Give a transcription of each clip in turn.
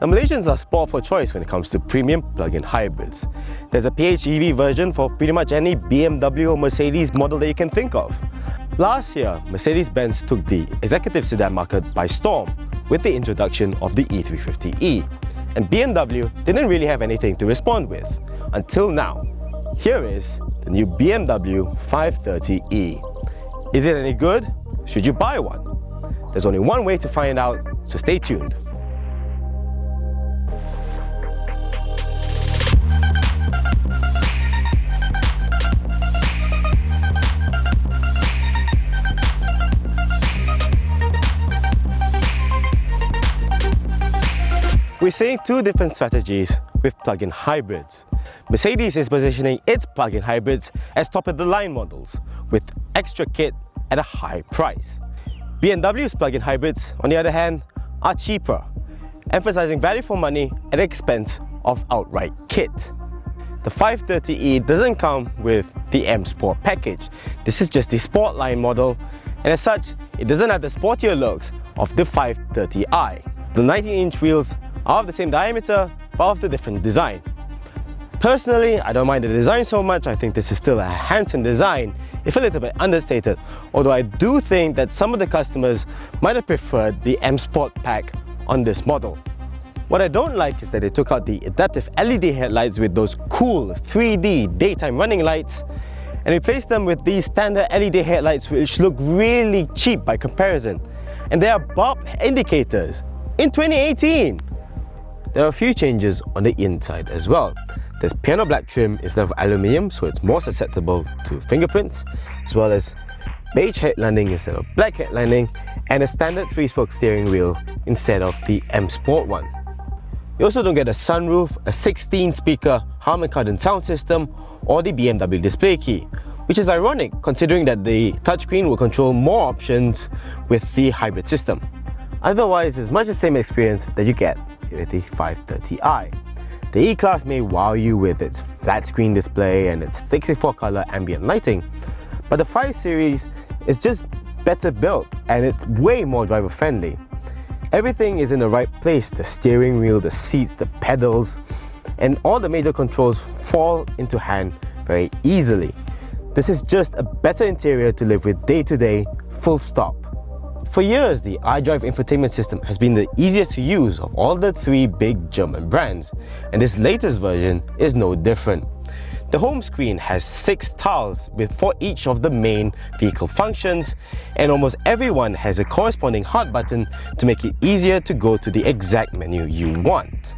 The Malaysians are spoiled for choice when it comes to premium plug-in hybrids. There's a PHEV version for pretty much any BMW or Mercedes model that you can think of. Last year, Mercedes-Benz took the executive sedan market by storm with the introduction of the E350e, and BMW didn't really have anything to respond with, until now. Here is the new BMW 530e. Is it any good? Should you buy one? There's only one way to find out, so stay tuned. We're seeing two different strategies with plug-in hybrids. Mercedes is positioning its plug-in hybrids as top-of-the-line models with extra kit at a high price. BMW's plug-in hybrids, on the other hand, are cheaper, emphasizing value for money at the expense of outright kit. The 530e doesn't come with the M Sport package. This is just the Sport line model, and as such, it doesn't have the sportier looks of the 530i. The 19-inch wheels are of the same diameter, but of the different design. Personally, I don't mind the design so much. I think this is still a handsome design, if a little bit understated, although I do think that some of the customers might have preferred the M Sport pack on this model. What I don't like is that they took out the adaptive LED headlights with those cool 3D daytime running lights and replaced them with these standard LED headlights which look really cheap by comparison. And they are bulb indicators in 2018. There are a few changes on the inside as well. There's piano black trim instead of aluminium, so it's more susceptible to fingerprints, as well as beige headlining instead of black headlining, and a standard 3-spoke steering wheel instead of the M Sport one. You also don't get a sunroof, a 16-speaker Harman Kardon sound system, or the BMW display key, which is ironic considering that the touchscreen will control more options with the hybrid system. Otherwise, it's much the same experience that you get with the 530i. The E-Class may wow you with its flat screen display and its 64-color ambient lighting, but the 5 Series is just better built and it's way more driver friendly. Everything is in the right place: the steering wheel, the seats, the pedals, and all the major controls fall into hand very easily. This is just a better interior to live with day to day, full stop. For years, the eDrive infotainment system has been the easiest to use of all the 3 big German brands, and this latest version is no different. The home screen has 6 tiles for each of the main vehicle functions, and almost everyone has a corresponding hot button to make it easier to go to the exact menu you want.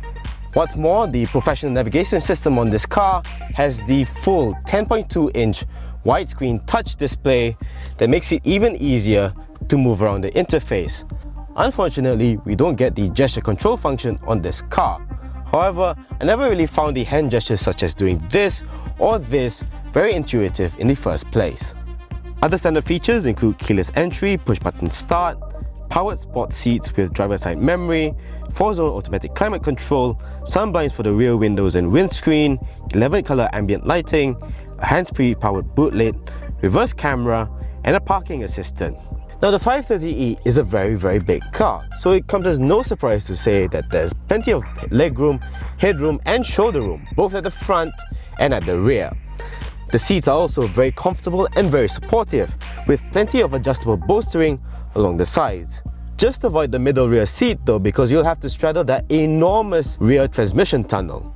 What's more, the professional navigation system on this car has the full 10.2-inch widescreen touch display that makes it even easier to move around the interface. Unfortunately, we don't get the gesture control function on this car. However, I never really found the hand gestures such as doing this or this very intuitive in the first place. Other standard features include keyless entry, push-button start, powered sport seats with driver side memory, 4-zone automatic climate control, sun blinds for the rear windows and windscreen, 11-color ambient lighting, a hands-free powered boot lid, reverse camera, and a parking assistant. Now, the 530e is a very big car, so it comes as no surprise to say that there's plenty of legroom, headroom and shoulder room, both at the front and at the rear. The seats are also very comfortable and very supportive, with plenty of adjustable bolstering along the sides. Just avoid the middle rear seat though, because you'll have to straddle that enormous rear transmission tunnel.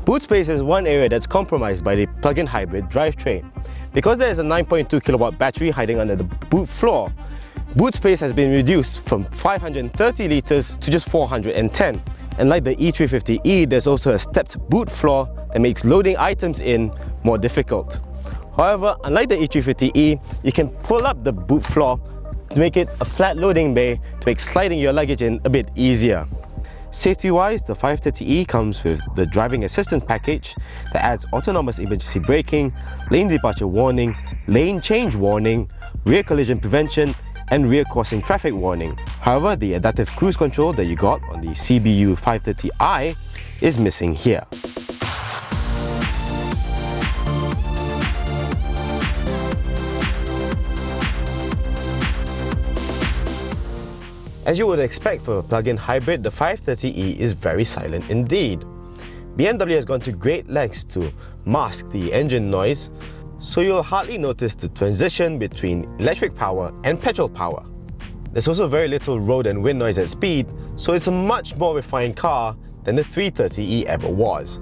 Boot space is one area that's compromised by the plug-in hybrid drivetrain. Because there is a 9.2 kilowatt battery hiding under the boot floor, boot space has been reduced from 530 litres to just 410. And like the E350e, there's also a stepped boot floor that makes loading items in more difficult. However, unlike the E350e, you can pull up the boot floor to make it a flat loading bay to make sliding your luggage in a bit easier. Safety-wise, the 530e comes with the driving assistance package that adds autonomous emergency braking, lane departure warning, lane change warning, rear collision prevention, and rear crossing traffic warning. However, the adaptive cruise control that you got on the CBU 530i is missing here. As you would expect for a plug-in hybrid, the 530e is very silent indeed. BMW has gone to great lengths to mask the engine noise, so you'll hardly notice the transition between electric power and petrol power. There's also very little road and wind noise at speed, so it's a much more refined car than the 330e ever was.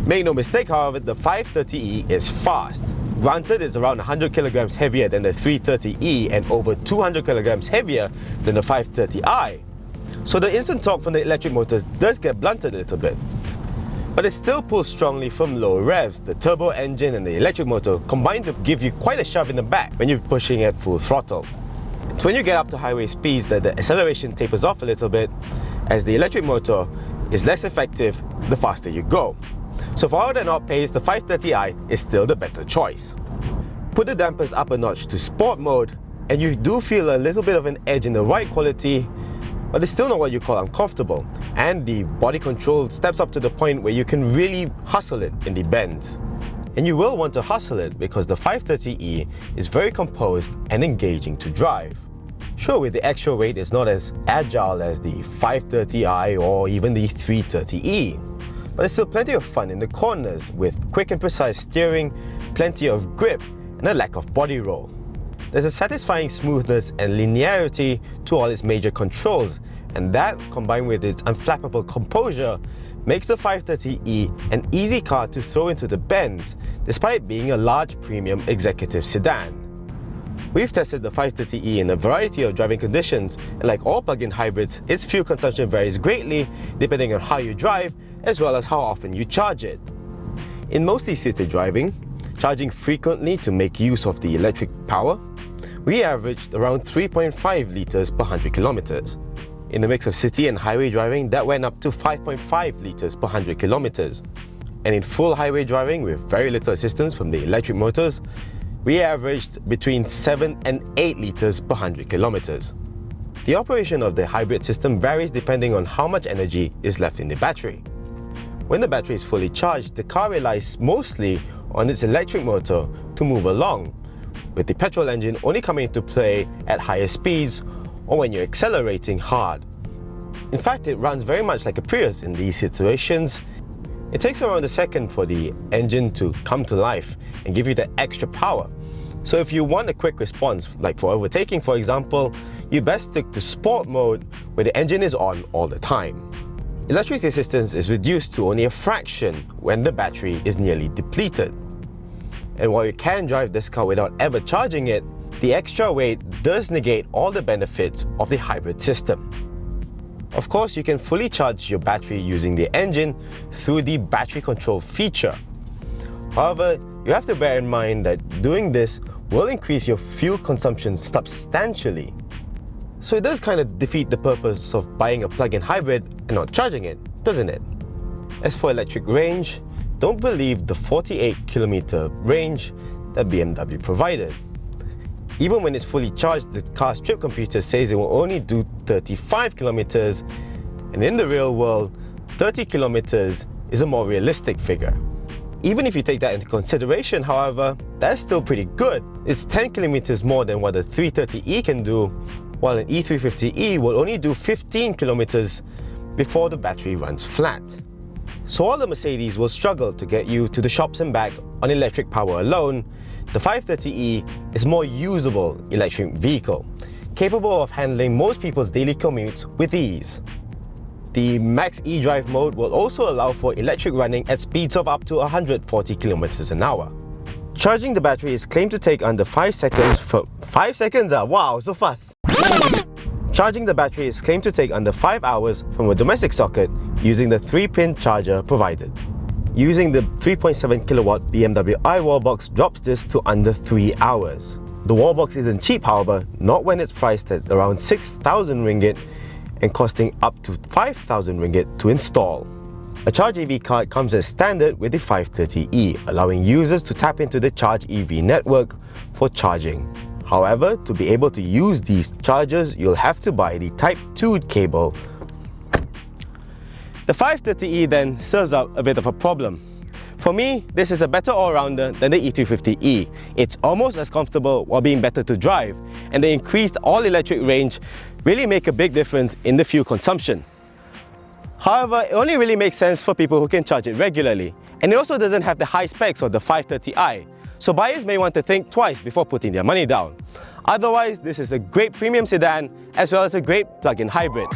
Make no mistake, however, the 530e is fast. Granted, it's around 100 kilograms heavier than the 330e and over 200 kilograms heavier than the 530i. So the instant torque from the electric motors does get blunted a little bit. But it still pulls strongly from low revs. The turbo engine and the electric motor combine to give you quite a shove in the back when you're pushing at full throttle. It's when you get up to highway speeds that the acceleration tapers off a little bit, as the electric motor is less effective the faster you go. So for out and out pace, the 530i is still the better choice. Put the dampers up a notch to sport mode and you do feel a little bit of an edge in the ride quality, but it's still not what you call uncomfortable, and the body control steps up to the point where you can really hustle it in the bends. And you will want to hustle it because the 530e is very composed and engaging to drive. Sure, with the extra weight, it's not as agile as the 530i or even the 330e, but it's still plenty of fun in the corners with quick and precise steering, plenty of grip, and a lack of body roll. There's a satisfying smoothness and linearity to all its major controls, and that, combined with its unflappable composure, makes the 530e an easy car to throw into the bends, despite being a large premium executive sedan. We've tested the 530e in a variety of driving conditions, and like all plug-in hybrids, its fuel consumption varies greatly depending on how you drive, as well as how often you charge it. In mostly city driving, charging frequently to make use of the electric power, we averaged around 3.5 litres per 100 kilometers. In the mix of city and highway driving, that went up to 5.5 litres per 100 kilometers. And in full highway driving with very little assistance from the electric motors, we averaged between 7 and 8 litres per 100 kilometers. The operation of the hybrid system varies depending on how much energy is left in the battery. When the battery is fully charged, the car relies mostly on its electric motor to move along, with the petrol engine only coming into play at higher speeds or when you're accelerating hard. In fact, it runs very much like a Prius in these situations. It takes around a second for the engine to come to life and give you that extra power. So if you want a quick response, like for overtaking for example, you best stick to sport mode where the engine is on all the time. Electric assistance is reduced to only a fraction when the battery is nearly depleted. And while you can drive this car without ever charging it, the extra weight does negate all the benefits of the hybrid system. Of course, you can fully charge your battery using the engine through the battery control feature. However, you have to bear in mind that doing this will increase your fuel consumption substantially. So it does kind of defeat the purpose of buying a plug-in hybrid and not charging it, doesn't it? As for electric range, don't believe the 48-kilometer range that BMW provided. Even when it's fully charged, the car's trip computer says it will only do 35 kilometers, and in the real world, 30 kilometers is a more realistic figure. Even if you take that into consideration, however, that's still pretty good. It's 10 kilometers more than what a 330e can do, while an E350e will only do 15 kilometers before the battery runs flat. So while the Mercedes will struggle to get you to the shops and back on electric power alone, the 530e is a more usable electric vehicle, capable of handling most people's daily commutes with ease. The Max eDrive mode will also allow for electric running at speeds of up to 140 kilometers an hour. Charging the battery is claimed to take under 5 seconds from... 5 seconds? Wow, so fast! Charging the battery is claimed to take under 5 hours from a domestic socket using the 3-pin charger provided. Using the 3.7 kilowatt BMW i wallbox drops this to under 3 hours. The wallbox isn't cheap, however, not when it's priced at around 6,000 ringgit and costing up to 5,000 ringgit to install. A Charge EV card comes as standard with the 530e, allowing users to tap into the Charge EV network for charging. However, to be able to use these chargers, you'll have to buy the Type 2 cable. The 530e then serves out a bit of a problem. For me, this is a better all-rounder than the E350e. It's almost as comfortable while being better to drive, and the increased all-electric range really make a big difference in the fuel consumption. However, it only really makes sense for people who can charge it regularly, and it also doesn't have the high specs of the 530i, so buyers may want to think twice before putting their money down. Otherwise, this is a great premium sedan as well as a great plug-in hybrid.